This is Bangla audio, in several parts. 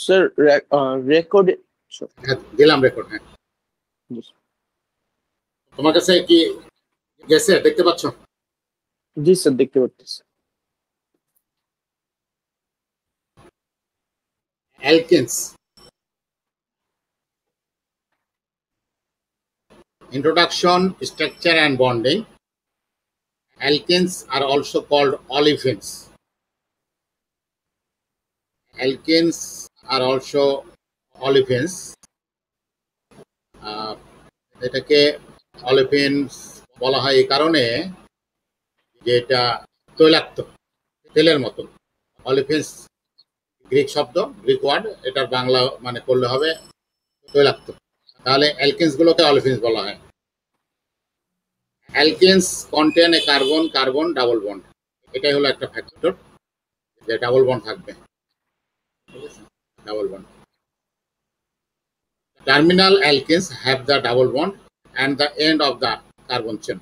স্যার রেকর্ড হ্যাঁ দিলাম রেকর্ড। হ্যাঁ তোমার কাছে কি গেছে দেখতে পাচ্ছ? জি স্যার দেখতে পাচ্ছি। অ্যালকেনস introduction, structure and bonding. Alkenes are also called olefins. Alkenes are also olefins. এটাকে olefins বলা হয় এই কারণে যে এটা তৈলাক্ত, তেলের মতো। olefins গ্রিক শব্দ, গ্রিক ওয়ার্ড, এটার বাংলা মানে করলে হবে তৈলাক্ত। তাহলে অ্যালকেনস গুলোকে olefins বলা হয়। Alkenes contain a carbon carbon double bond. এটাই হলো একটা ফ্যাক্টর যে ডাবল বন্ড থাকবে, double bond. Terminal alkenes have the double bond and the end of the carbon chain.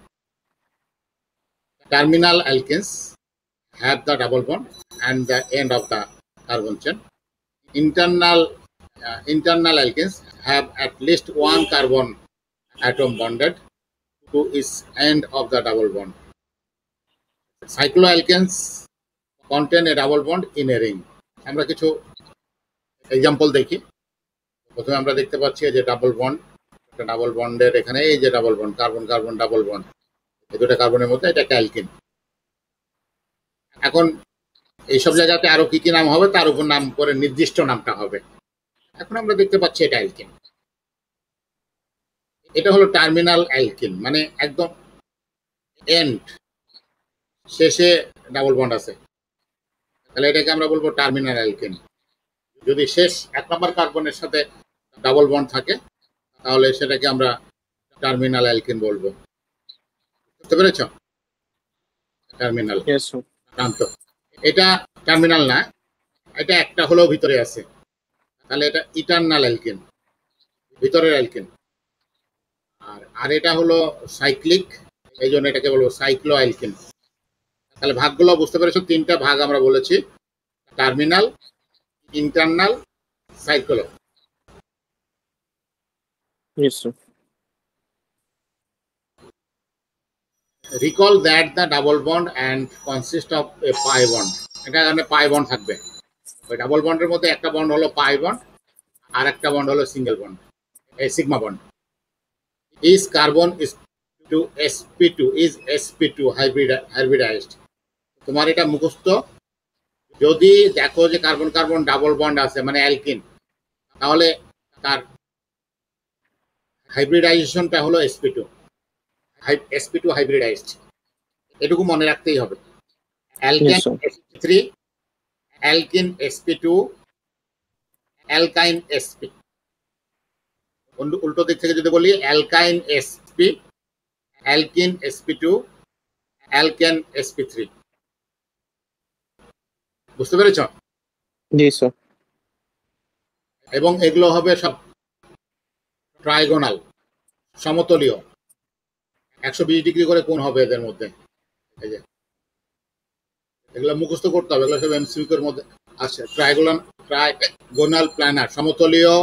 Terminal alkenes have the double bond and the end of the carbon chain. Internal alkenes have at least one carbon atom bonded to its end of the double bond. Cycloalkenes contain a double bond in a ring. আমরা কিছু এক্সাম্পল দেখি। প্রথমে আমরা দেখতে পাচ্ছি যে ডাবল বন্ড, একটা ডাবল বন্ডের এখানে এই যে double bond, carbon carbon double bond, এই দুটো কার্বনের মধ্যে এটা একটা অ্যালকিন। এখন এইসব জায়গাতে আরো কি কি নাম হবে তার উপর নাম করে নির্দিষ্ট নামটা হবে। এখন আমরা দেখতে পাচ্ছি এটা অ্যালকিন। এটা হলো টার্মিনাল অ্যালকিন, মানে একদম এন্ড, শেষে ডাবল বন্ড আছে, তাহলে এটাকে আমরা বলবো টার্মিনাল অ্যালকিন। যদি শেষ এক নম্বর কার্বনের সাথে ডাবল বন্ড থাকে তাহলে সেটাকে আমরা টার্মিনাল অ্যালকিন বলবো। বুঝতে পেরেছ? টার্মিনাল প্রান্ত। এটা টার্মিনাল না, এটা একটা হলেও ভিতরে আছে, তাহলে এটা ইটারনাল অ্যালকিন, ভিতরের অ্যালকিন। আর এটা হলো সাইক্লিক, এই জন্য এটাকে বলবো সাইক্লো অ্যালকিন। তাহলে ভাগগুলো বুঝতে পেরেছো? তিনটা ভাগ আমরা বলেছি, terminal, internal, cyclo. Yes, sir. Recall that the double bond and consist of a pi bond. এখানে পাই বন্ড থাকবে। ওই ডাবল বন্ডের মধ্যে একটা বন্ড হলো পাই বন্ড, আর একটা বন্ড হলো সিঙ্গেল বন্ড, এই sigma bond. Each carbon is to sp2 is sp2 hybridized. তোমার এটা মুখস্থ। যদি দেখো যে কার্বন কার্বন ডাবল বন্ড আছে মানে অ্যালকিন, তাহলে তার হাইব্রিডাইজেশনটা হলো sp2, sp2 হাইব্রিডাইজড। এটুকু মনে রাখতেই হবে। Alkane sp3, alkyne sp2, অ্যালকাইন sp। উল্টো দিক থেকে যদি বলি অ্যালকাইন sp, alkyne sp2, alkane sp3। বুঝতে পেরেছ? জি স্যার। এবং এগুলো হবে সব ট্রাইগোনাল, সমতলীয়, 120 ডিগ্রি করে কোণ হবে এদের মধ্যে। এই যে এগুলো মুখস্থ করতে হবে, এগুলো সব এমসিকিউ এর মধ্যে আছে। ট্রাইগোনাল প্ল্যানার, সমতলীয়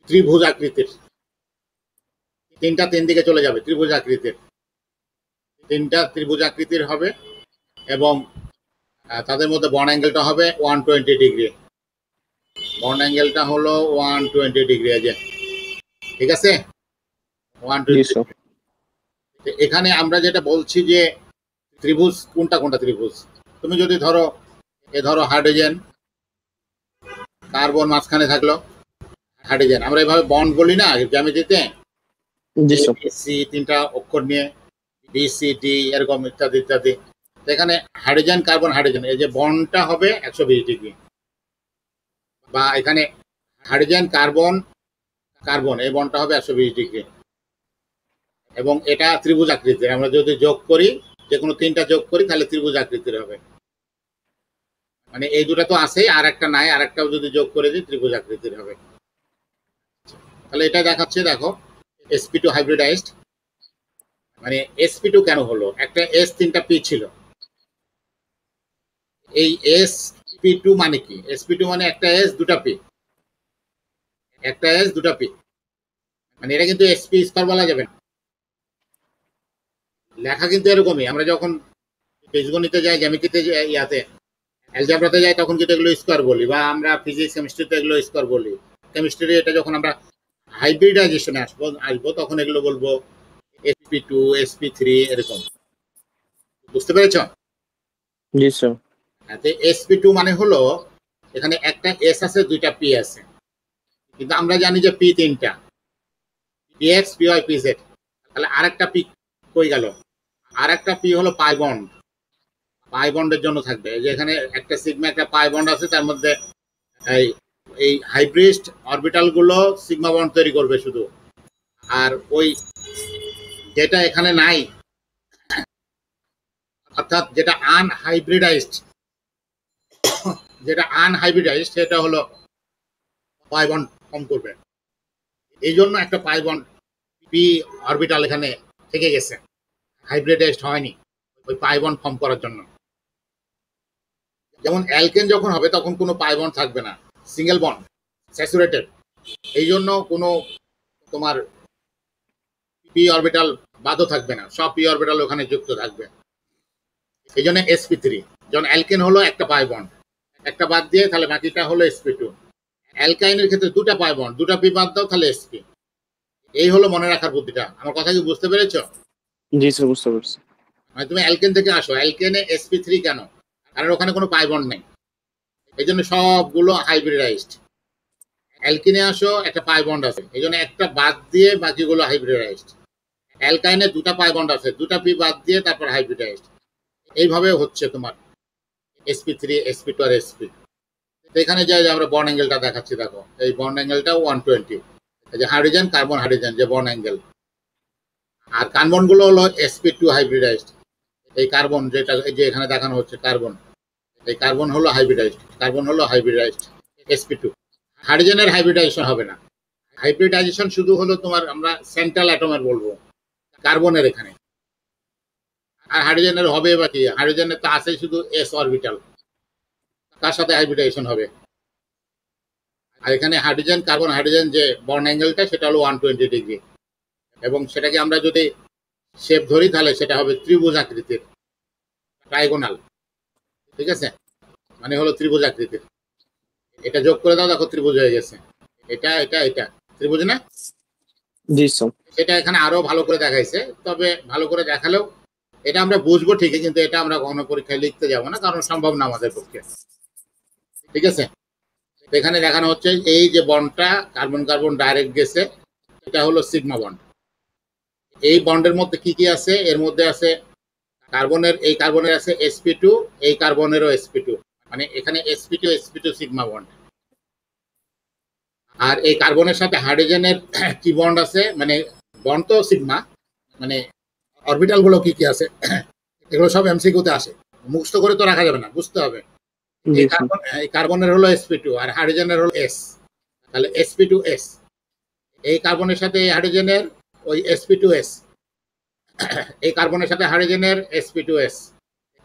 ত্রিভুজ আকৃতির, তিনটা তিন দিকে চলে যাবে, ত্রিভুজ আকৃতির, তিনটা ত্রিভুজ আকৃতির হবে এবং তাদের মধ্যে বন্ড অ্যাঙ্গেলটা হবে 120 ডিগ্রি। বন্ড অ্যাঙ্গেলটা হলো 120 ডিগ্রি। আছে, ঠিক আছে? 120। এখানে আমরা যেটা বলছি যে ত্রিভুজ কোনটা কোনটা ত্রিভুজ, তুমি যদি ধরো এ ধরো হাইড্রোজেন, কার্বন মাঝখানে থাকলো, হাইড্রোজেন, আমরা এভাবে বন্ড বলি না জ্যামিতিতে, সি তিনটা অক্ষর নিয়ে বি সি ডি এরকম ইত্যাদি ইত্যাদি। এখানে হাইড্রোজেন কার্বন হাইড্রোজেন, এই যে বন্ডটা হবে 120 ডিগ্রি। বা এখানে হাইড্রোজেন কার্বন কার্বন, এই বন্ডটা হবে 120 ডিগ্রি। এবং এটা ত্রিভুজ আকৃতির, আমরা যদি যোগ করি, যে কোনো তিনটা যোগ করি তাহলে ত্রিভুজ আকৃতির হবে। মানে এই দুটা তো আছেই, আর একটা নাই, আর একটাও যদি যোগ করে দিই ত্রিভুজ আকৃতির হবে। তাহলে এটা দেখাচ্ছে, দেখো sp2 হাইব্রিডাইজড। মানে sp2 কেন হলো? একটা s তিনটা p ছিল, এই s sp2 মানে কি? sp2 মানে একটা s দুটা p, একটা s দুটা p, মানে এটা কিন্তু sp স্কয়ার বলা যাবে না। লেখা কিন্তু এরকমই, আমরা যখন বীজগণিতে যাই, জ্যামিতিতে যাই, ইয়াতে অ্যালজেব্রাতে যাই, তখন কিন্তু এগুলো স্কয়ার বলি, বা আমরা ফিজিক্স কেমিস্ট্রিতে এগুলো স্কয়ার বলি। কেমিস্ট্রি এটা যখন আমরা হাইব্রিডাইজেশনে আসবো তখন এগুলো বলবো sp2 sp3 এরকম। বুঝতে পেরেছ? জি স্যার। sp2 মানে হলো এখানে একটা s আছে, দুইটা p আছে, কিন্তু আমরা জানি যে p তিনটা, px py pz। তাহলে আরেকটা p কই গেল? আরেকটা p হলো পাই বন্ড, পাই বন্ডের জন্য থাকবে। যে এখানে একটা সিগমা একটা পাই বন্ড আছে, তার মধ্যে এই এই হাইব্রিড অরবিটাল গুলো সিগমা বন্ড তৈরি করবে শুধু। আর ওই যেটা এখানে নাই, অর্থাৎ যেটা আনহাইব্রিডাইজড, সেটা হলো পাই বন্ড ফর্ম করবে। এই জন্য একটা পাই বন্ড পি অরবিটাল এখানে থেকে গেছে, হাইব্রিডাইজড হয়নি ওই পাই বন্ড ফর্ম করার জন্য। যেমন অ্যালকেন যখন হবে তখন কোনো পাই বন্ড থাকবে না, সিঙ্গেল বন্ড, স্যাচুরেটেড। এই জন্য কোনো তোমার পি অরবিটাল বাদও থাকবে না, সব পি অরবিটাল ওখানে যুক্ত থাকবে। এই জন্য sp3। যখন অ্যালকেন হলো একটা পাই বন্ড, একটা বাদ দিয়ে তাহলে বাকিটা হলো sp2। অ্যালকাইনের ক্ষেত্রে দুটা পাই বন্ড, দুটা পি বাদ দাও তাহলে sp। এই হলো মনে রাখার বুদ্ধিটা। আমার কথা কি বুঝতে পেরেছো? জি স্যার, বুঝতে পারছি। মানে তুমি অ্যালকেন থেকে আসো, অ্যালকেনে sp3 কেন? কারণ ওখানে কোনো পাই বন্ড নেই, এই জন্য সবগুলো হাইব্রিডাইজড। অ্যালকিনে আসো, একটা পাই বন্ড আছে, এই জন্য একটা বাদ দিয়ে বাকিগুলো হাইব্রিডাইজড। অ্যালকাইনে দুটা পাই বন্ড আছে, দুটা পি বাদ দিয়ে তারপর হাইব্রিডাইজড। এইভাবে হচ্ছে তোমার sp3 sp2 আর sp। এখানে যাই আমরা বন্ড অ্যাঙ্গেলটা দেখাচ্ছি, দেখো এই বন্ড অ্যাঙ্গেলটা 120, এই যে হাইড্রোজেন কার্বন হাইড্রোজেন যে বন্ড অ্যাঙ্গেল। আর কার্বন গুলো হলো sp2 হাইব্রিডাইজড। এই কার্বন যেটা এই যে এখানে দেখানো হচ্ছে কার্বন, এই কার্বন হলো হাইব্রিডাইজড sp2। হাইড্রোজেনের হাইব্রিডাইজেশন হবে না, হাইব্রিডাইজেশন শুধু হলো তোমার আমরা সেন্ট্রাল অ্যাটমের বলবো, কার্বনের এখানে। আর হাইড্রোজেনের হবে বা কি? হাইড্রোজেনের তো আছে শুধু s অরবিটাল, তার সাথে হাইব্রিডাইজেশন হবে। আর এখানে হাইড্রোজেন কার্বন হাইড্রোজেন যে বন্ড অ্যাঙ্গেলটা সেটা হলো 120 ডিগ্রি, এবং সেটাকে আমরা যদি শেপ ধরি তাহলে সেটা হবে ত্রিভুজ আকৃতির, ট্রাইগোনাল। ঠিক আছে, মানে হলো ত্রিভুজ আকৃতির। এটা যোগ করে দাও, দেখো ত্রিভুজ হয়ে গেছে। এটা এটা এটা ত্রিভুজ না? জি স্যার। এটা এখানে আরো ভালো করে দেখাইছে, তবে ভালো করে দেখালেও এটা আমরা বুঝবো ঠিকই, কিন্তু এটা আমরা কখনো পরীক্ষায় লিখতে যাবো না, কারণ সম্ভব না আমাদের পক্ষে। ঠিক আছে, এখানে দেখানো হচ্ছে এই যে বন্ডটা কার্বন কার্বন ডাইরেক্ট গেছে, এটা হলো সিগমা বন্ড। এই বন্ডের মধ্যে কি কি আছে? এর মধ্যে আছে কার্বনের, এই কার্বনের আছে sp2, এই কার্বনেরও sp2, মানে এখানে sp2 সিগমা বন্ড। আর এই কার্বনের সাথে হাইড্রোজেনের কি বন্ড আছে? মানে বন্ড তো সিগমা, মানে অরবিটাল গুলো কি কি আছে এগুলো সব এমসিকিউতে আসে, মুখস্থ করে তো রাখা যাবে না, বুঝতে হবে। জি এই স্যার। কার্বন, এই কার্বনের হলো sp2 আর হাইড্রোজেনের হলো s, তাহলে sp2s। এই কার্বনের সাথে এই হাইড্রোজেনের ওই sp2s, এই কার্বনের সাথে হাইড্রোজেনের sp2s,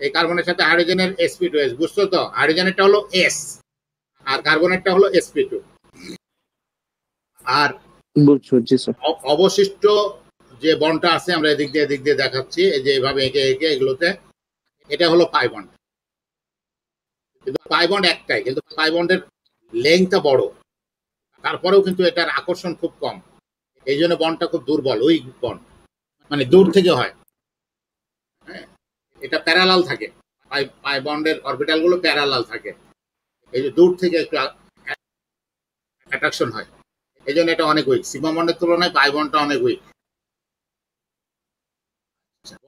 এই কার্বনের সাথে হাইড্রোজেনের sp2s। বুঝছো তো? হাইড্রোজেনেরটা হলো s আর কার্বনেরটা হলো sp2। আর বুঝছো? জি স্যার। অবশিষ্ট যে বন্ডটা আছে আমরা এদিক দিয়ে দেখাচ্ছি, এই যে এইভাবে এঁকে এঁকে এগুলোতে, এটা হলো পাই বন্ড। কিন্তু পাই বন্ড একটাই, কিন্তু পাই বন্ডের লেংথটা বড়, তারপরেও কিন্তু এটার আকর্ষণ খুব কম। এই জন্য বন্ডটা খুব দুর্বল, উইক বন্ড, মানে দূর থেকে হয়। হ্যাঁ, এটা প্যারালাল থাকে, পাই বন্ডের অরবিটাল গুলো প্যারালাল থাকে, এই যে দূর থেকে একটু অ্যাট্রাকশন হয়, এই জন্য এটা অনেক উইক। সিগমা বন্ডের তুলনায় পাই বন্ডটা অনেক উইক।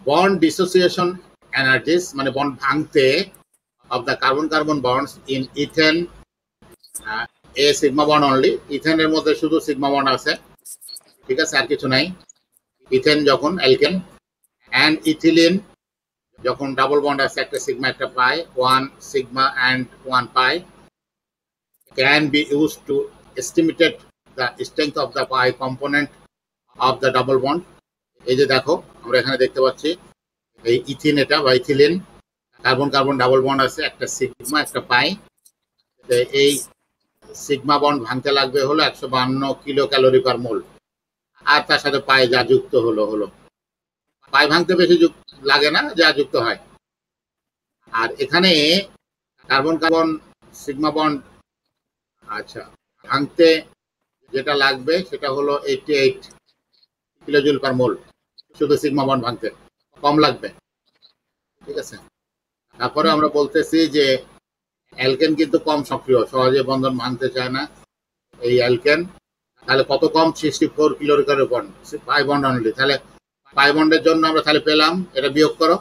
বন্ড ডিসোসিয়েশন এনার্জিস মানে বন্ড ভাঙতে of the carbon carbon bonds in ethane, a sigma bond only. ইথেনের মধ্যে শুধু সিগমা বন্ড আছে, ঠিক আছে, আর কিছু নাই। ইথেন যখন অ্যালকেন, অ্যান্ড ইথিলিন যখন ডাবল বন্ড আছে, একটা সিগমা একটা পাই, 1 sigma and 1 pi, can be used to estimate the strength of the pi component of the double bond. এই যে দেখো আমরা এখানে দেখতে পাচ্ছি এই ইথিন, এটা বা ethylene, carbon carbon double bond আছে, একটা সিগমা একটা পাই, এই সিগমা বন্ড ভাঙতে লাগবে হলো 152 কিলো ক্যালোরি পার মোল, আর তার সাথে পাই যা যুক্ত হলো পাই ভাঙতে বেশি লাগে না, যা যুক্ত হয়। আর এখানে কার্বন কার্বন সিগমা বন্ড আচ্ছা ভাঙতে যেটা লাগবে সেটা হলো 88 কিলোজুল পার মোল, শুধু সিগমা বন্ড ভাঙতে কম লাগবে, ঠিক আছে। তারপরে আমরা বলতেছি যে অ্যালকেন কিন্তু কম সক্রিয়, সহজে বন্ধন ভাঙতে চায় না এই অ্যালকেন। তাহলে কত কম? 64 কিলোরিকারের বন্ড, পাই বন্ড অনলি। তাহলে পাই বন্ডের জন্য আমরা তাহলে পেলাম, এটা বিয়োগ করো,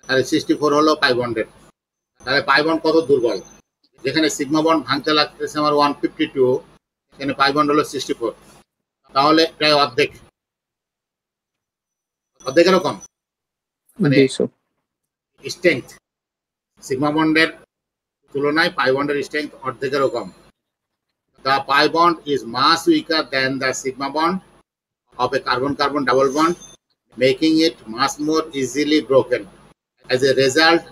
তাহলে 64 হলো পাই বন্ডের। তাহলে পাই বন্ড কত দুর্বল, যেখানে সিগমা বন্ড ভাঙতে লাগতেছে আমার 152, এখানে পাই বন্ড হলো 64, তাহলে প্রায় অর্ধেক, অর্ধেক এরকম মানে জি স্যার। স্ট্রেংথ সিগমা বন্ডের তুলনায় পাই বন্ডের স্ট্রেংথ অর্ধেকেরও কম। The pi bond is much weaker than the sigma bond of a carbon-carbon double bond, making it much more easily broken. As a result,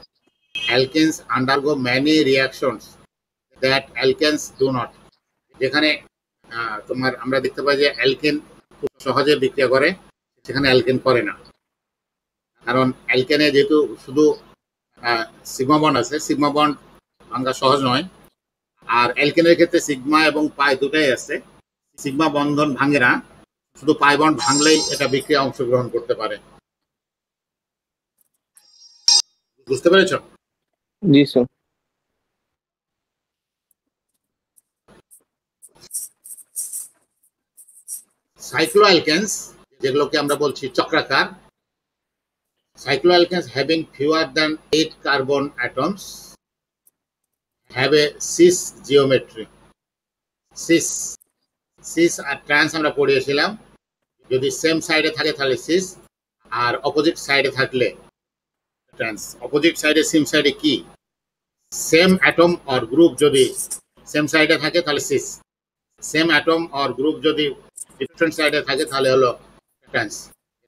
alkenes undergo many reactions that alkenes do not. যেখানে তোমার আমরা দেখতে পাই যে অ্যালকেন খুব সহজে বিক্রিয়া করে, সেখানে অ্যালকেন করে না, কারণ অ্যালকেনে যেহেতু শুধু সিগমা বন্ড আছে, সিগমা বন্ড ভাঙা সহজ নয়। আর অ্যালকেনের ক্ষেত্রে সিগমা এবং পাই দুটাই আছে, সিগমা বন্ধন ভাঙে না, শুধু পাই বন্ড ভাঙলেই এটা বিক্রিয়া অংশগ্রহণ করতে পারে। বুঝতে পেরেছ? জি স্যার। সাইক্লোঅ্যালকেনস, যেগুলোকে আমরা বলছি চক্রাকার, cycloalkanes having fewer than 8 carbon atoms have a cis geometry. cis আর ট্রান্স আমরা পড়িয়েছিলাম, যদি সেম সাইডে থাকে তাহলে সিস, আর অপোজিট সাইডে থাকলে ট্রান্স। অপোজিট সাইডে সেম সাইডে কি? সেম অ্যাটম অর গ্রুপ যদি সেম সাইডে থাকে তাহলে cis, same atom or group যদি ডিফারেন্ট সাইডে থাকে তাহলে হলো trans.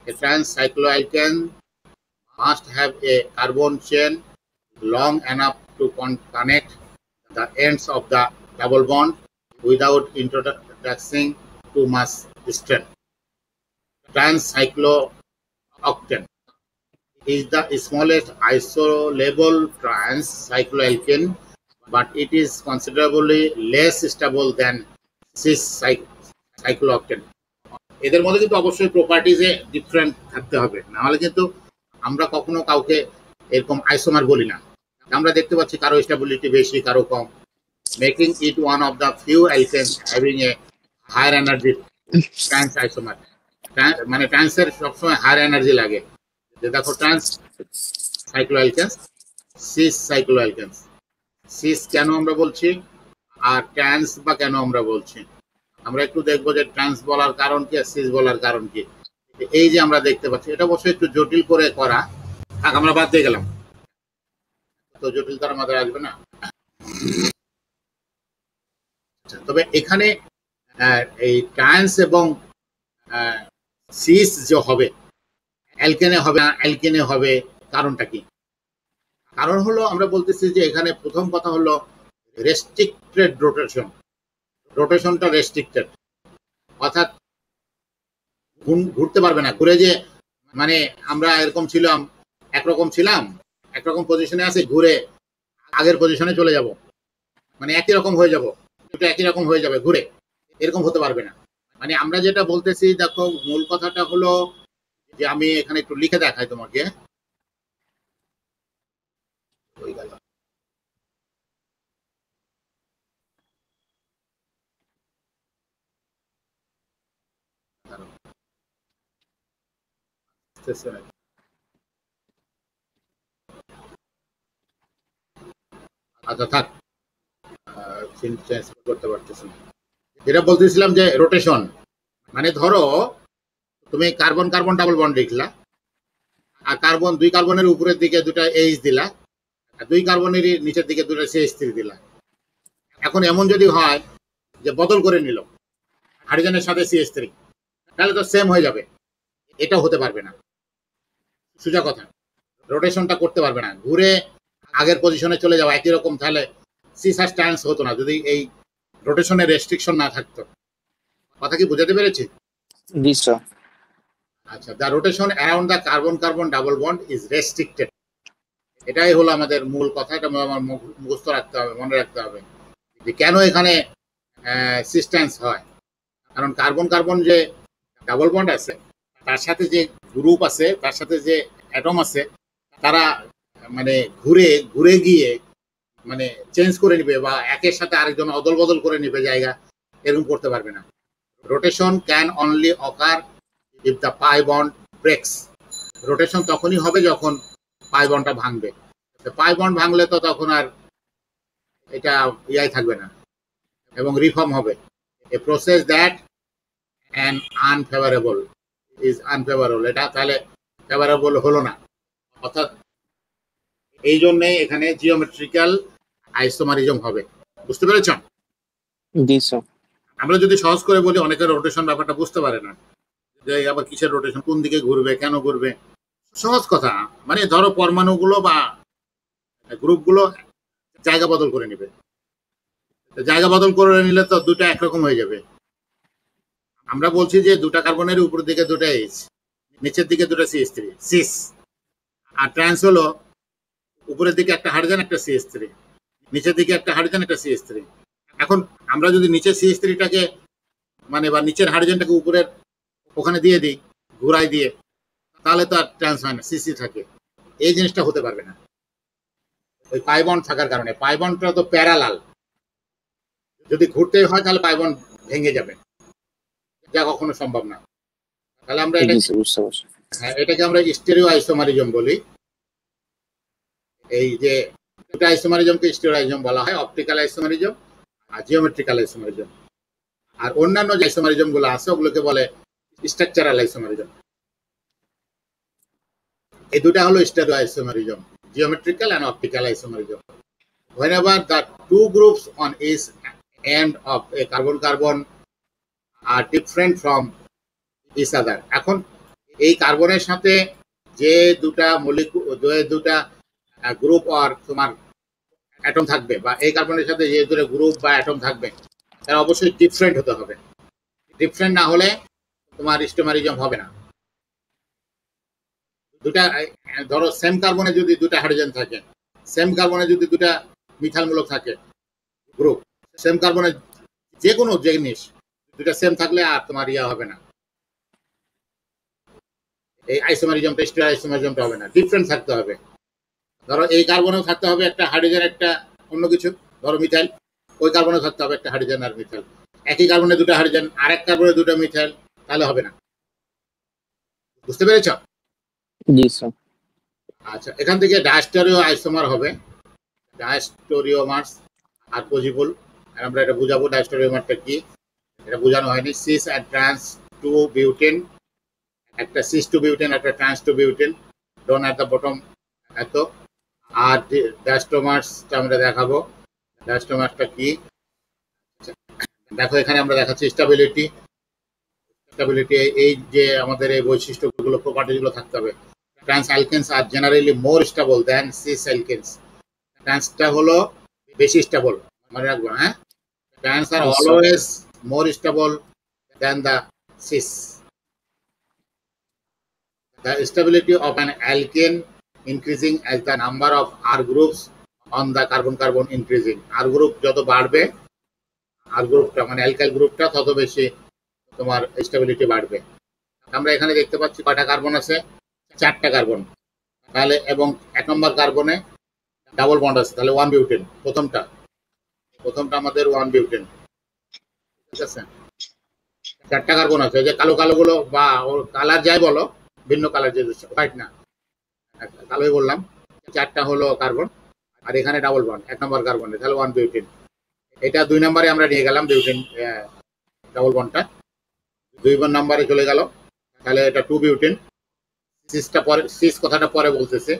Trans cycloalkane must have a carbon chain long enough to connect the ends of the double bond without introducing too much strength. Trans-cyclooctane is the smallest isolable trans-cycloalkane, but it is considerably less stable than cis-cyclooctane. এদের মধ্যে কিন্তু অবশ্যই প্রপার্টিজে ডিফারেন্ট থাকতে হবে, না হলে কিন্তু আমরা কখনো কাউকে এরকম আইসোমার বলি না। আমরা দেখতে পাচ্ছি কারো স্টেবিলিটি বেশি, কারো কম, making it one of the few isomers having a higher energy trans isomer. মানে ট্রান্সের সবসময় হায়ার এনার্জি লাগে। যে দেখো trans cycloalkanes, cis cycloalkanes. Cis কেন আমরা বলছি আর ট্রান্স বা কেন আমরা বলছি, আমরা একটু দেখবো যে ট্রান্স বলার কারণ কি আর সিস বলার কারণ কি। এই যে আমরা দেখতে পাচ্ছি, এটা অবশ্যই একটু জটিল করে করা, থাক আমরা বাদ দিয়ে গেলাম, তো জটিল তার আমাদের আসবে না। তবে এখানে এই ট্রান্স এবং সিস যে হবে, অ্যালকেনে হবে না অ্যালকেনে হবে, কারণটা কি? কারণ হলো আমরা বলতেছি যে এখানে প্রথম কথা হলো রেস্ট্রিক্টেড রোটেশন, রোটেশনটা রেস্ট্রিক্টেড, অর্থাৎ ঘুরতে পারবে না। ঘুরে যে মানে আমরা এরকম ছিলাম, একরকম পজিশনে আছে, ঘুরে আগের পজিশনে চলে যাব, মানে একই রকম হয়ে যাব, এটা একই রকম হয়ে যাবে ঘুরে, এরকম হতে পারবে না। মানে আমরা যেটা বলতেছি, দেখো মূল কথাটা হলো যে আমি এখানে একটু লিখে দেখাই তোমাকে। আচ্ছা থাক, চেঞ্জ করতে পারতেছি না। যেটা বলতেছিলাম যে রোটেশন, মানে ধরো তুমি কার্বন কার্বন ডাবল বন্ড লিখলা, আর কার্বন দুই কার্বনের উপরের দিকে দুটা এইচ দিলা, আর দুই কার্বনেরই নিচের দিকে দুটা CH3 দিলা। এখন এমন যদি হয় যে বদল করে নিল হাইড্রোজেনের সাথে CH3, তাহলে তো সেম হয়ে যাবে, এটা হতে পারবে না, সোজা কথা। রোটেশনটা করতে পারবে না, ঘুরে আগের পজিশনে চলে যাওয়া একই রকম, তাহলে সিস আর ট্রান্স হতো না যদি এই রোটেশনের রেস্ট্রিকশন না থাকতো। কথা কি বোঝাতে পেরেছি? জি স্যার। আচ্ছা, the rotation around the carbon carbon double bond is restricted. এটাই হলো আমাদের মূল কথা, এটা আমার মুখস্থ রাখতে হবে, মনে রাখতে হবে যে কেন এখানে সিস্টেন্স হয়। কারণ কার্বন কার্বন যে ডাবল বন্ড আছে তার সাথে যে গ্রুপ আছে, তার সাথে যে অ্যাটম আছে, তারা মানে ঘুরে ঘুরে গিয়ে মানে চেঞ্জ করে নিবে বা একের সাথে আরেকজন অদল বদল করে নিবে জায়গা, এরকম করতে পারবে না। Rotation can only ochre if the pi bond breaks. Rotation তখনই হবে যখন পাই বন্ডটা ভাঙবে। পাই বন্ড ভাঙলে তো তখন আর এটা ইয়াই থাকবে না এবং রিফর্ম হবে। A process that an unfavourable is unfavourable, এটা তাহলে ফেভারেবল হলো না। অর্থাৎ এই জন্যে এখানে জিওমেট্রিক্যাল আইসোমারিজম হবে। বুঝতে পেরেছ? জি স্যার। আমরা যদি সহজ করে বলি, অনেকের রোটেশন ব্যাপারটা বুঝতে পারে না, যে আবার কিসের রোটেশন, কোন দিকে ঘুরবে, কেন ঘুরবে। সহজ কথা, মানে ধরো পরমাণুগুলো বা গ্রুপগুলো জায়গা বদল করে নেবে। জায়গা বদল করে নিলে তো দুটো একরকম হয়ে যাবে। আমরা বলছি যে দুটা কার্বনের উপর দিকে দুটা এইচ, নিচের দিকে দুটো CH3 সিস, আর ট্রান্স হলো উপরের দিকে একটা হাইড্রোজেন একটা CH3, নিচের দিকে একটা হাইড্রোজেন একটা CH3। এখন আমরা যদি নিচের CH3টাকে মানে বা নিচের হাইড্রোজেনটাকে উপরের ওখানে দিয়ে দিই, ঘুরাই দিয়ে, তাহলে তো আর ট্রান্স হয় না, সিসি থাকে। এই জিনিসটা হতে পারবে না ওই পাই বন্ড থাকার কারণে। পাই বন্ডটা তো প্যারালাল, যদি ঘুরতে হয় তাহলে পাই বন্ড ভেঙে যাবে, যা কখনো সম্ভব না। তাহলে আমরা জি স্যার, বুঝতে পারছি। এটাকে আমরা স্টেরিও আইসোমারিজম বলি। এই যে দুটো আইসোমারিজমকে স্টেরিও আইসোমারিজম বলা হয়, অপটিক্যাল আইসোমারিজম আর জিওমেট্রিক্যাল আইসোমারিজম। আর অন্যান্য যে আইসোমারিজম গুলো আছে ওগুলোকে বলে স্ট্রাকচারাল আইসোমারিজম। এই দুটা হলো stereo isomerism, geometrical and optical isomerism. Whenever the two groups on each end of a carbon-carbon are different from each other. এখন এই কার্বনের সাথে যে দুটা দুটা গ্রুপ আর তোমার অ্যাটম থাকবে, বা এই কার্বনের সাথে যে দুটো গ্রুপ বা অ্যাটম থাকবে, তারা অবশ্যই ডিফারেন্ট হতে হবে। ডিফারেন্ট না হলে তোমার স্টেমারিজম হবে না। দুটা ধরো সেম কার্বনে যদি দুটা হাইড্রোজেন থাকে, সেম কার্বনে যদি দুটা মিথাইলমূলক থাকে গ্রুপ, সেম কার্বনে যে কোনো জিনিস দুটা সেম থাকলে আর তোমার ইয়া হবে না, এই আইসোমারিজমটা স্টেরিও আইসোমারিজমটা হবে না, ডিফারেন্ট থাকতে হবে। ধরো এই কার্বনেও থাকতে হবে একটা হাইড্রোজেন একটা অন্য কিছু, ধরো মিথাইল, ওই কার্বনেও থাকতে হবে একটা হাইড্রোজেন আর মিথাইল। একই কার্বনে দুটো হাইড্রোজেন, আরেক কার্বনে দুটো মিথাইল, তাহলে হবে না। বুঝতে পেরেছ? জি স্যার। আচ্ছা, এখান থেকে ডায়াস্টেরিও আইসোমার হবে, ডায়াস্টেরিওমার্স আর পজিবল। আমরা এটা বুঝাবো ডায়াস্টেরিওমারটা কি, এটা বোঝানো হয়নি। সিস আর ট্রান্স টু বিউটেন, একটা সিস টু বিউটেন একটা trans two butene, done at the bottom এত। আর ডায়াস্টোমার্সটা আমরা দেখাবো, ডায়াস্টোমার্সটা কি। দেখো এখানে আমরা দেখাচ্ছি স্টেবিলিটি। স্টেবিলিটি এই যে আমাদের এই বৈশিষ্ট্যগুলো, প্রপার্টিগুলো থাকতে হবে। Trans alkenes are generally more stable than cis alkenes. ট্রান্সটা হলো বেশি স্টেবল, মনে রাখবো। হ্যাঁ, trans are always more stable than the cis. The stability of an alkane increasing as the number of R groups on the carbon-carbon increasing. R group যত বাড়বে, R গ্রুপটা মানে অ্যালকাইল গ্রুপটা তত বেশি তোমার স্টেবিলিটি বাড়বে। আমরা এখানে দেখতে পাচ্ছি কয়টা কার্বন আছে, 4টা কার্বন। তাহলে এবং 1 নম্বর কার্বনে ডাবল বন্ড আছে, তাহলে 1 বিউটেন। প্রথমটা আমাদের 1 বিউটেন, ঠিক আছে। 4টা কার্বন আছে, যে কালো কালো গুলো বা কালার যাই বলো, ভিন্ন কালার, যে হোয়াইট না, কালোই বললাম। 4টা হলো কার্বন, আর এখানে ডাবল বন্ড 1 নম্বর কার্বনে, তাহলে 1 বিউটেন। এটা 2 নম্বরে আমরা নিয়ে গেলাম বিউটেন ডাবল বন্ডটা, 2 নম্বরে চলে গেল, তাহলে এটা 2 বিউটেন। সিসটা পরে, সিস কথাটা পরে বলতেছে,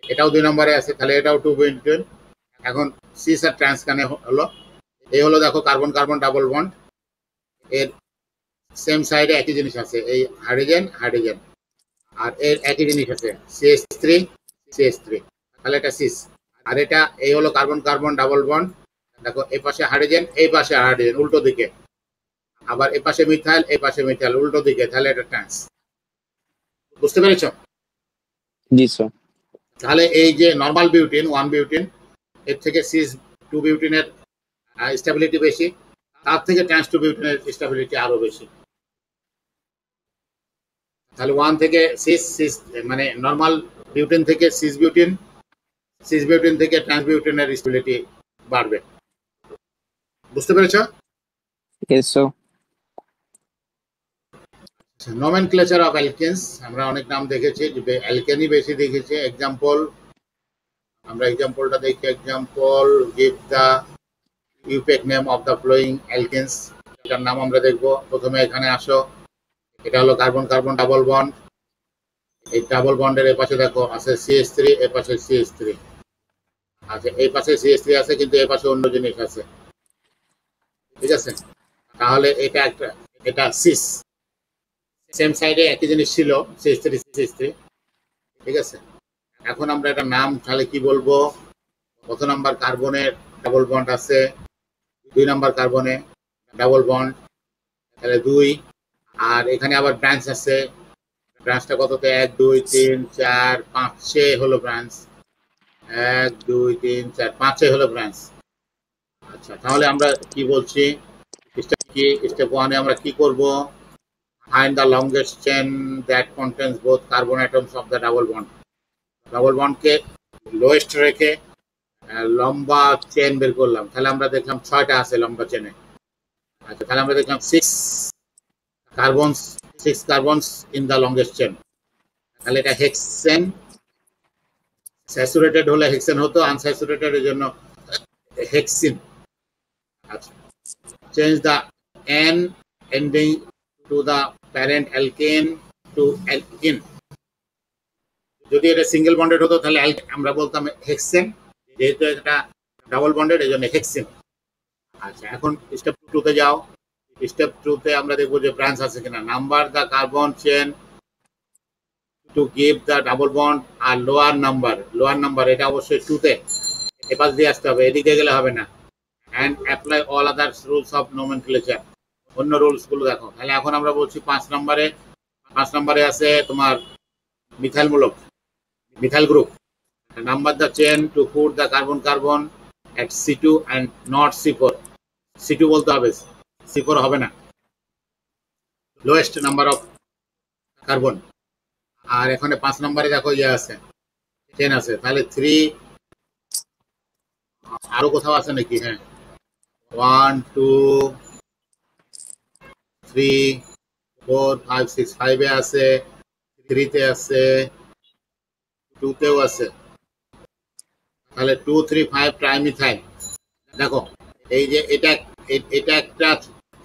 এটাও 2 নম্বরে আছে, তাহলে এটাও 2 বিউটেন। এখন সিস আর ট্রান্স কানে হলো, এই হলো দেখো কার্বন কার্বন ডাবল বন্ড, এর সেম সাইডে একই জিনিস আছে, এই হাইড্রোজেন হাইড্রোজেন, আর এর একই জিনিস আছে CH3 CH3, তাহলে এটা সিস। আর এটা এই হলো কার্বন কার্বন ডাবল বন্ড, দেখো এই পাশে হাইড্রোজেন, এই পাশে হাইড্রোজেন, উল্টো দিকে। আবার এই পাশে মিথাইল, এই পাশে মিথাইল, উল্টো দিকে। তাহলে এটা ট্রান্স। বুঝতে পেরেছো? জি স্যার। তাহলে এই যে নর্মাল বিউটিন, 1 বিউটিন, এর থেকে সিস 2 বিউটিনের স্টেবিলিটি বেশি, তার থেকে ট্রান্স 2 বিউটিনের স্টেবিলিটি আরো বেশি। তাহলে 1 থেকে সিস, সিস মানে নর্মাল বিউটিন থেকে সিস বিউটিন, সিস বিউটিন থেকে ট্রান্স বিউটিনের স্টেবিলিটি বাড়বে। বুঝতে পেরেছো? Yes sir. নোমেনক্লেচার অফ অ্যালকেনস, আমরা অনেক নাম দেখেছি, অ্যালকেনই বেশি দেখেছি। এক্সাম্পল, আমরা এক্সাম্পলটা দেখি। Example, give the IUPAC name of the following alkenes. এটার নাম আমরা দেখবো। প্রথমে এখানে আসো, এটা হলো কার্বন কার্বন ডাবল বন্ড। এই ডাবল বন্ডের এই পাশে দেখো আছে CH3, এর পাশে CH3 আছে, এই পাশে CH3 আছে, কিন্তু এই পাশে অন্য জিনিস আছে। ঠিক আছে? তাহলে এটা একটা, এটা সিস, সেম সাইডে একই জিনিস ছিল, CH3 CH3। ঠিক আছে? এখন আমরা এটা নাম তাহলে কি বলবো? কত নাম্বার কার্বনের ডাবল বন্ড আছে? 2 নাম্বার কার্বনে ডাবল বন্ড, তাহলে 2। আর এখানে আবার ব্রাঞ্চ আছে। ব্রাঞ্চটা কততে? 1 2 3 4 5 6 হলো ব্রাঞ্চ। 1 2 3 4 5 6 হলো ব্রাঞ্চ। আচ্ছা, তাহলে আমরা কি বলছি? স্টেপ কি? স্টেপ 1 এ আমরা কি করব? Find the longest chain that contains both carbon atoms of the double bond. Double বন্ডকে লোয়েস্ট রেখে লম্বা চেন বের করলাম। তাহলে আমরা দেখলাম 6টা আছে লম্বা চেনে। আচ্ছা, তাহলে আমরা দেখলাম 6 carbons in the longest chain. তাহলে এটা হেক্সেন। স্যাচুরেটেড হলে হেক্সেন হতো, আনস্যাচুরেটেড এর জন্য হেক্সিন। আচ্ছা, change the ane ending to the parent alkane to alkene. যদি এটা সিঙ্গেল বন্ডেড হতো তাহলে আমরা বলতাম হেক্সেন, যেহেতু এটা ডাবল বন্ডেড এই জন্য হেক্সিন। আচ্ছা, এখন স্টেপ 2 তে যাও। স্টেপ 2 তে আমরা দেখবো যে ব্রাঞ্চ আছে কিনা। Number the carbon chain to give the double bond আর লোয়ার নাম্বার এটা অবশ্যই 2 তে এপাশ দিয়ে আসতে হবে, এদিকে গেলে হবে না। And apply all other rules of nomenclature. অন্য রুলস গুলো দেখো। তাহলে এখন আমরা বলছি 5 নম্বরে আছে তোমার মিথাইল মূলক, methyl group. Number the chain to put the carbon carbon at C2 and not C4। C2 বলতে হবে, C4 হবে না। Lowest number of carbon. আর এখানে 5 নম্বরে দেখো ইয়ে আছে, 10 আছে। তাহলে 3, আরো কোথাও আছে নাকি? হ্যাঁ, 1 2 3 4 5 6, 5 এ আছে, 3 তে আছে, 2 তেও আছে। তাহলে 2 3 5 ট্রাইমিথাইল। দেখো এই যে এটা একটা,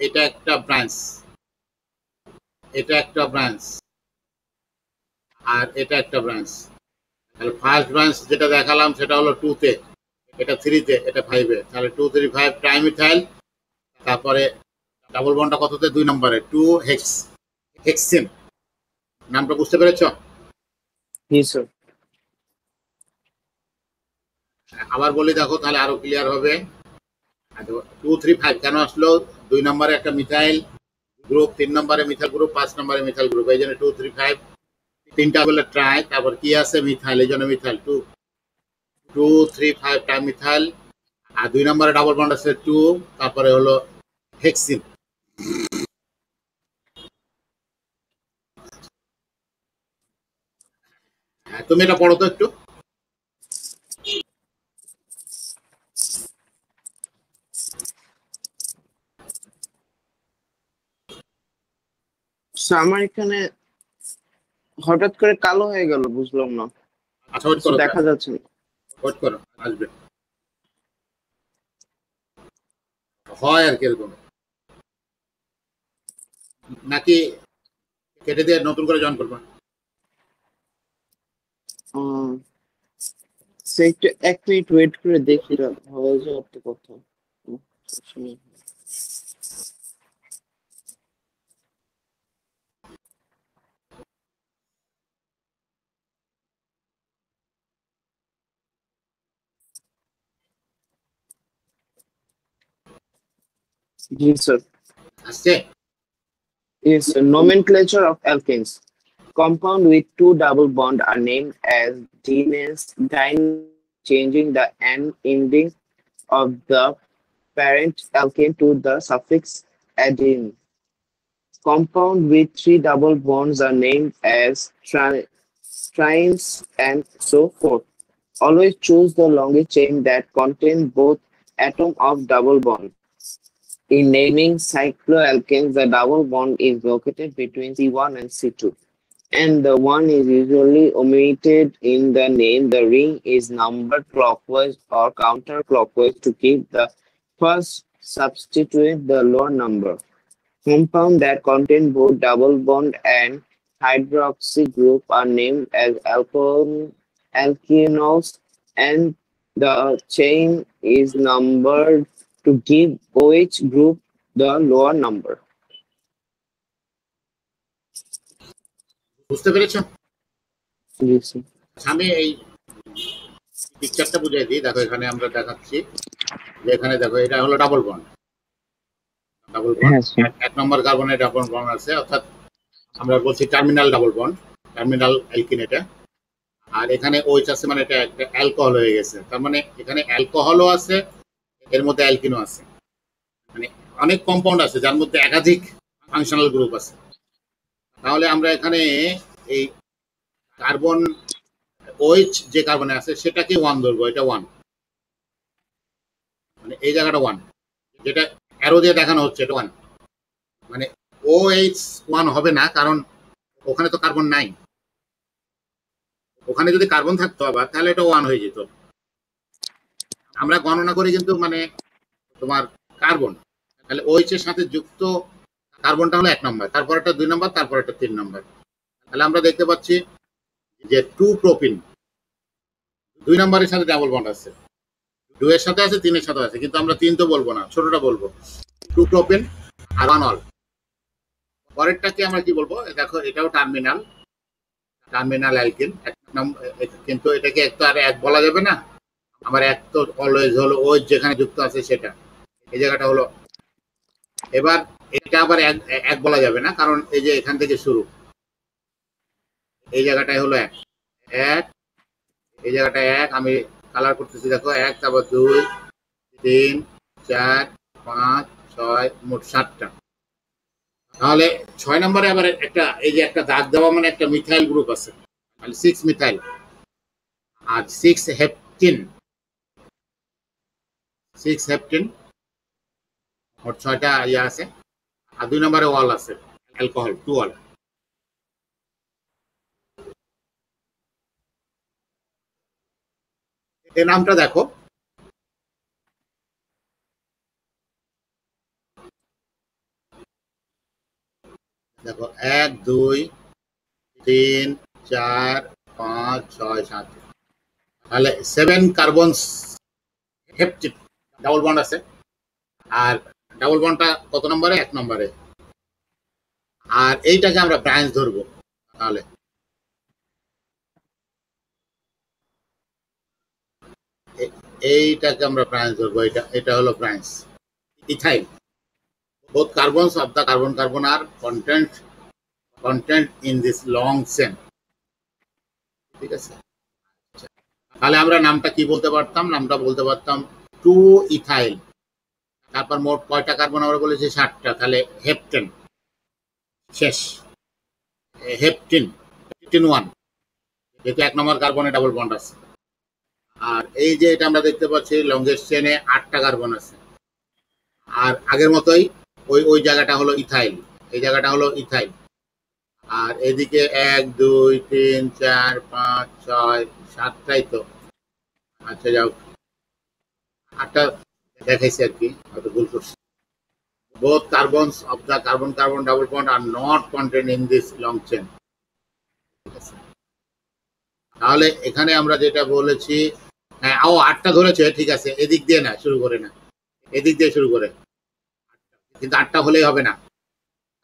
এটা একটা ব্রাঞ্চ, এটা একটা ব্রাঞ্চ, আর এটা একটা ব্রাঞ্চ। তাহলে ফার্স্ট ব্রাঞ্চ যেটা দেখালাম সেটা হলো 2 তে, এটা 3 তে, এটা 5 এ। তাহলে 2 3 5 ট্রাইমিথাইল। তারপরে ডাবল বন্ডটা কততে? 2 নম্বরে, 2 হেক্সিন। নামটা বুঝতে পেরেছো? জি স্যার। আবার বলি দেখো, তাহলে আরো ক্লিয়ার হবে। 2 3 5 কেন আসলো? 2 নম্বরে একটা মিথাইল গ্রুপ, 3 নম্বরে মিথাইল গ্রুপ, 5 নম্বরে মিথাইল গ্রুপ, এই জন্য 2 3 5। তিনটা বলে ট্রাই, তারপর কি আছে? মিথাইল, এই জন্য মিথাইল। 2 2 3 5 try methyl. আর 2 নম্বরে ডাবল বন্ড আছে 2, তারপরে হলো হেক্সিন। তুমি এটা পড়ো তো একটু। স্যার আমার এখানে হঠাৎ করে কালো হয়ে গেল, বুঝলাম না, আচ্ছা, ওয়েট কিছু করো, দেখা যাচ্ছে না। ওয়েট করো, আসবে। হয় আর কি এরকম। নাকি কেটে দিয়ে নতুন করে জয়েন করবা? সে একটু 1 মিনিট ওয়েট করে দেখি, এটা হয়ে যাওয়ার তো কথা। সবসময়। Yes, sir. আসছে? Yes, sir. Nomenclature of alkenes. Compound with two double bond are named as dienes, changing the end ending of the parent alkane to the suffix -ine. Compound with three double bonds are named as trines and so forth. Always choose the longest chain that contains both atoms of double bond. In naming cycloalkanes, the double bond is located between C1 and C2, and the one is usually omitted in the name. The ring is numbered clockwise or counterclockwise to keep the first substitute the lower number. Compounds that contain both double bond and hydroxy group are named as alkenols, and the chain is numbered to give OH group the lower number. বুঝতে পেরেছো? Yes, sir. আমি এই পিকচারটা বুঝিয়ে দিই। দেখো এখানে আমরা দেখাচ্ছি যে এখানে দেখো এটা হলো double bond. Double bond Yes, sir. এক নম্বর কার্বনে ডাবল বন্ড আছে, অর্থাৎ আমরা বলছি terminal double bond, terminal alkyne এটা। আর এখানে OH আছে, মানে এটা একটা অ্যালকোহল হয়ে গেছে। তার মানে এখানে অ্যালকোহলও আছে, এর মধ্যে অ্যালকিনও আছে। মানে অনেক কম্পাউন্ড আছে যার মধ্যে একাধিক ফাংশনাল গ্রুপ আছে। তাহলে আমরা এখানে এই কার্বন OH যে কার্বনে আছে সেটাকে 1 ধরবো, এটা 1, মানে এই জায়গাটা 1, যেটা অ্যারো দিয়ে দেখানো হচ্ছে এটা 1। মানে OH 1 হবে না, কারণ ওখানে তো কার্বন নাই। ওখানে যদি কার্বন থাকতো আবার তাহলে এটা 1 হয়ে যেত। আমরা গণনা করি কিন্তু মানে তোমার কার্বন, তাহলে OH এর সাথে যুক্ত কার্বনটা হলো 1 নম্বর, তারপর একটা 2 নম্বর, তারপর একটা 3 নম্বর। তাহলে আমরা দেখতে পাচ্ছি যে 2 প্রোপিন 2 নম্বরের সাথে ডাবল বন্ড আছে, 2 এর সাথে আছে, 3 এর সাথে আছে, কিন্তু আমরা 3 তো বলবো না, ছোটটা বলবো, 2 প্রোপিন আর 1 অল। পরেরটাকে আমরা কি বলবো? দেখো এটাও টার্মিনাল, টার্মিনাল অ্যালকিন, কিন্তু এটাকে এক তো আর এক বলা যাবে না। আমার এক তো অলওয়েজ হলো ও যেখানে যুক্ত আছে সেটা, এই জায়গাটা হলো। এবার এটা আবার এক এক বলা যাবে না, কারণ এই যে এখান থেকে শুরু, এই জায়গাটায় হলো এক, এক, এই জায়গাটা এক। আমি কালার করতেছি, দেখো 1, তারপর 2, 3, 4, 5, 6, মোট 7টা। তাহলে 6 নম্বরে আবার একটা এই যে একটা দাগ দেওয়া, মানে একটা মিথাইল গ্রুপ আছে, মানে 6 মিথাইল আর 6 হেপটিন, 6 হেপটিন, মোট 6টা ইয়ে আছে। আর 2 নম্বরে ওয়াল আছে, অ্যালকোহল 2 ওয়াল। এই নামটা দেখো, দেখো 1, 2, 3, 4, 5, 6, 7, তাহলে 7 কার্বন হেপটিন ডাবল বন্ড আছে। আর ডাবল বন্ডটা কত নম্বরে? 1 নম্বরে। আর এইটাকে আমরা ব্রাঞ্চ ধরবো, তাহলে এইটাকে আমরা ব্রাঞ্চ ধরবো, এটা হলো branch ethyl. both carbons of the carbon carbon are content in this long chain, ঠিক আছে? তাহলে আমরা নামটা কি বলতে পারতাম? নামটা বলতে পারতাম 2 ইথাইল। তারপর মোট কয়টা কার্বন আমরা বলেছি? 7টা। তাহলে হেপটেন শেষ, হেপটিন, হেপটিন 1, যেহেতু 1 নম্বর কার্বনে ডাবল বন্ড আছে। আর এই যে এটা আমরা দেখতে পাচ্ছি লংগেস্ট চেনে 8টা কার্বন আছে। আর আগের মতোই ওই ওই জায়গাটা হলো ইথাইল, এই জায়গাটা হলো ইথাইল। আর এদিকে 1, 2, 3, 4, 5, 6, 7টাই তো। আচ্ছা যাও, 8টা দেখাইছি আর কি, হয়তো ভুল করছি। both carbons of the carbon carbon double bond are not contained in this long chain। তাহলে এখানে আমরা যেটা বলেছি, হ্যাঁ ও 8টা ধরেছে, ঠিক আছে, এদিক দিয়ে না শুরু করে, না এদিক দিয়ে শুরু করে, কিন্তু 8টা হলেই হবে না।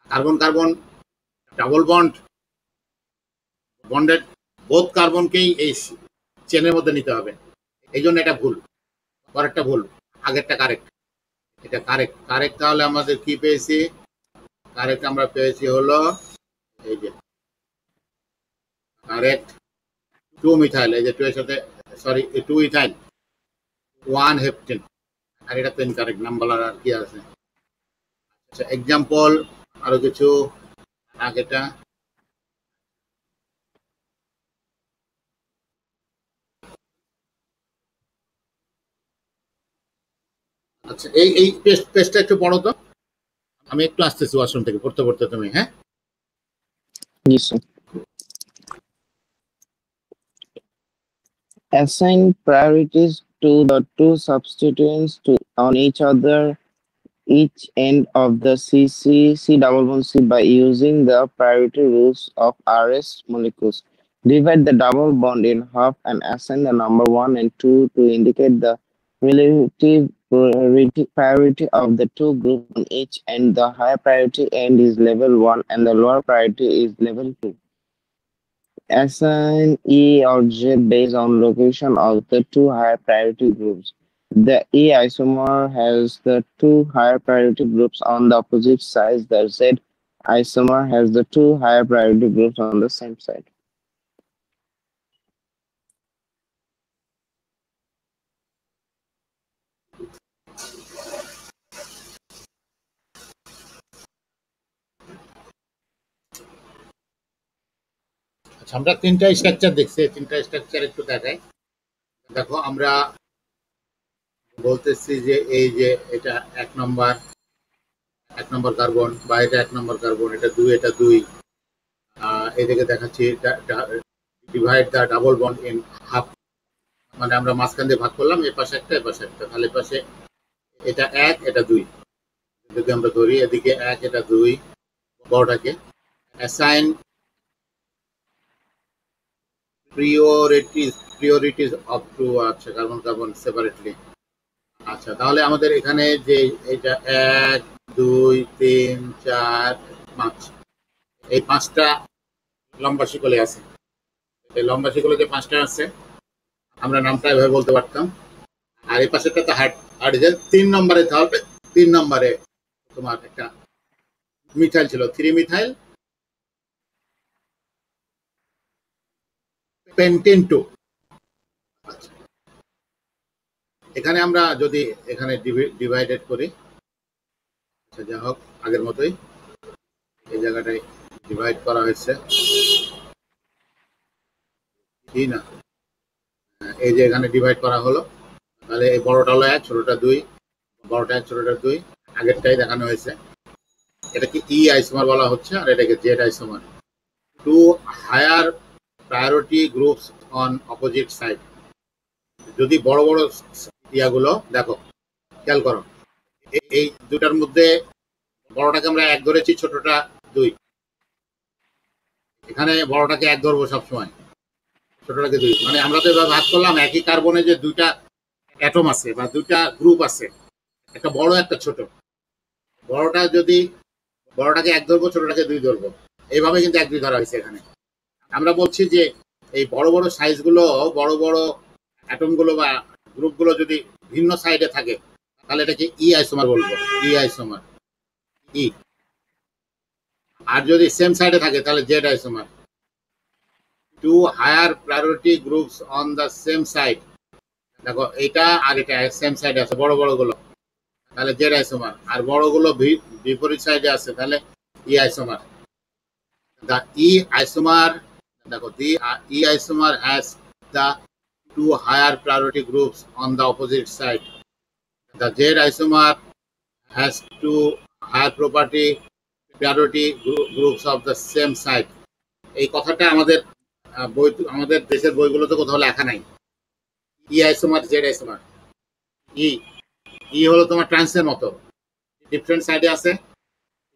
Carbon carbon double bond bonded both কার্বনকেই এই চেনের মধ্যে নিতে হবে, এই জন্য এটা ভুল। পরেরটা ভুল, আগেরটা কারেক্ট। এটা কারেক্ট। কারেক্ট তাহলে আমাদের কি পেয়েছি? কারেক্ট আমরা পেয়েছি হলো এই যে কারেক্ট 2 মিথাইল, এই যে 2 এর সাথে সরি 2 ইথাইল 1 হেপটেন। আর এটা তো ইনকারেক্ট নাম্বার আর কি আছে। আচ্ছা এক্সাম্পল আরো কিছু আগেটা। আচ্ছা এই পেজটা একটু পড়ো তো, আমি একটু আসতেছি ওয়াশরুম থেকে, পড়তে পড়তে তুমি। হ্যাঁ Yes, sir. Assign priorities to the two substituents on each end of the C by using the priority rules of RS molecules. Divide the double bond in half and assign the number 1 and 2 to indicate the relative priority of the two groups on each end. The higher priority end is level 1 and the lower priority is level 2. Assign E or J based on location of the two higher priority groups. The E isomer has the two higher priority groups on the opposite sides. The Z isomer has the two higher priority groups on the same side. আচ্ছা আমরা তিনটা স্ট্রাকচার দেখছি, তিনটা স্ট্রাকচার একটু দেখাই। দেখো আমরা বলতেছি যে এই যে এটা এক নম্বর কার্বন, বা এটা এক নম্বর কার্বন, এটা দুই, এটা দুই। এদিকে দেখাচ্ছি divide the double bond in half, মানে আমরা মাঝখান দিয়ে ভাগ করলাম, এ পাশে একটা এ পাশে একটা, তাহলে এ পাশে এটা এক এটা দুই যদি আমরা ধরি, এদিকে এক এটা দুই বড়টাকে। অ্যাসাইন প্রিওরিটিজ অফ টু, আচ্ছা কার্বন কার্বন সেপারেটলি। আচ্ছা তাহলে আমাদের এখানে যে এটা এক দুই তিন চার পাঁচ, এই পাঁচটা লম্বা শিকলে আছে। এই লম্বা শিকলে যে পাঁচটা আছে আমরা নামটা এভাবে বলতে পারতাম। আর এই পাশেরটা তো হাইড্রোজেন। 3 নম্বরে তাহলে 3 নম্বরে তোমার একটা মিথাইল ছিল, 3 মিথাইল পেন্টেন 2। এখানে আমরা যদি এখানে ডিভাইডেড করি, আচ্ছা যা হোক আগের মতোই এই জায়গাটায় ডিভাইড করা হয়েছে কি না, এই যে এখানে ডিভাইড করা হলো। তাহলে এই বড়টা হলো এক, ছোটটা দুই, বড়টা এক ছোটটা দুই, আগেরটাই দেখানো হয়েছে। এটাকে ই আইসোমার বলা হচ্ছে, আর এটাকে Z isomer. Two higher priority groups on opposite side. যদি বড় বড় ইয়াগুলো দেখো, খেয়াল করো, এই দুটার মধ্যে বড়টাকে আমরা এক ধরেছি, ছোটটা দুই। এখানে বড়টাকে এক ধরবো সবসময়, ছোটটাকে দুই। মানে আমরা তো এবার ভাগ করলাম একই কার্বনে যে দুইটা অ্যাটম আছে বা দুইটা গ্রুপ আছে, একটা বড় একটা ছোট। বড়টা যদি বড়টাকে এক ধরবো, ছোটটাকে দুই ধরবো, এইভাবে কিন্তু এক দুই ধরা হয়েছে। এখানে আমরা বলছি যে এই বড় বড় সাইজগুলো, বড় বড় অ্যাটমগুলো বা গ্রুপগুলো যদি ভিন্ন সাইডে থাকে তাহলে এটাকে ই আইসোমার বলবো, ই আইসোমার ই। আর যদি সেম সাইডে থাকে তাহলে Z isomer. Two higher priority groups on the same side, দেখো এটা আর এটা সেম সাইডে আছে বড় বড় গুলো, তাহলে জেড আইসোমার। আর বড়গুলো বিপরীত সাইডে আছে, তাহলে E isomer. The E isomer, দেখো the E isomer has the two higher priority groups on the opposite side. The Z isomer has two higher priority groups of the same side. এই কথাটা আমাদের বই, আমাদের দেশের বইগুলোতে কোথাও লেখা নাই। ই আইসোমার জেড আইসোমার। ই ই হলো তোমার ট্রান্সের মতো, ডিফারেন্ট সাইডে আছে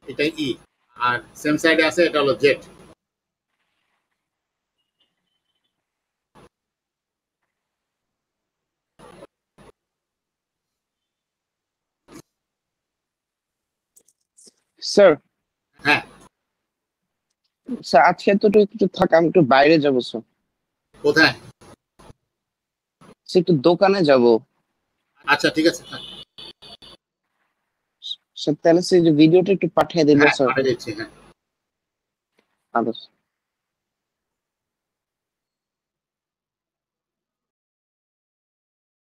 এটা ই, আর সেম সাইডে আছে এটা হলো জেড। Sir, হ্যাঁ স্যার আজকে তো একটু থাক, আমি একটু বাইরে যাবো স্যার। কোথায়? একটু দোকানে যাব। আচ্ছা ঠিক আছে। স্যার তাহলে সেই যে ভিডিওটা একটু পাঠিয়ে দিন হ্যাঁ স্যার। পাঠিয়ে দিচ্ছি, হ্যাঁ। আচ্ছা।